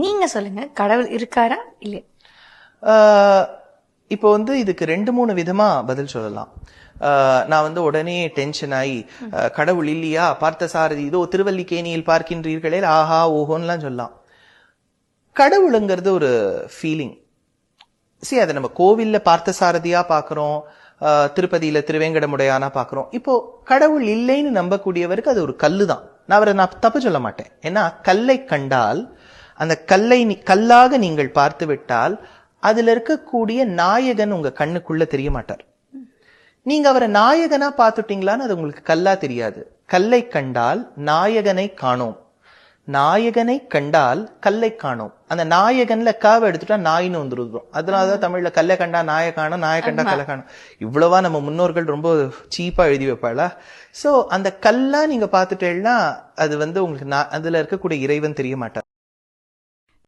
நீங்க சொல்லுங்க, கடவுள் இருக்காரா இல்லையா? இப்போ இதுக்கு 2-3 விதமா பதில் சொல்லலாம். நான் உடனே டென்ஷன் ஆகி கடவுள் இல்லையா, பார்த்த சாரதி இதோ திருவல்லிக்கேணியில் பார்க்கின்றீர்களே ஆஹா ஓஹோன்னுலாம் சொல்லலாம். கடவுளுங்கிறது ஒரு ஃபீலிங். சரி, அதை நம்ம கோவில்ல பார்த்த சாரதியா பாக்குறோம், திருப்பதியில திருவேங்கடமுடையானா பாக்குறோம். இப்போ கடவுள் இல்லைன்னு நம்பக்கூடியவருக்கு அது ஒரு கல்லு தான். நான் தப்பு சொல்ல மாட்டேன். ஏன்னா கல்லை கண்டால், அந்த கல்லை கல்லாக நீங்கள் பார்த்து விட்டால் அதுல இருக்கக்கூடிய நாயகன் உங்க கண்ணுக்குள்ள தெரிய மாட்டார். நீங்க அவரை நாயகனா பார்த்துட்டீங்களான்னு அது உங்களுக்கு கல்லா தெரியாது. கல்லை கண்டால் நாயகனை காணோம், நாயகனை கண்டால் கல்லை காணோம். அந்த நாயகன்ல காவை எடுத்துட்டா நாயின்னு வந்துருக்கிறோம். அதனாலதான் தமிழ்ல கல்லை கண்டா நாய காணும், நாய கண்டா கல்லை காணும். இவ்வளவா நம்ம முன்னோர்கள் ரொம்ப சீப்பா எழுதி வைப்பாளா? சோ அந்த கல்லா நீங்க பாத்துட்டேன்னா அது உங்களுக்கு அதுல இருக்கக்கூடிய இறைவன் தெரிய மாட்டார்.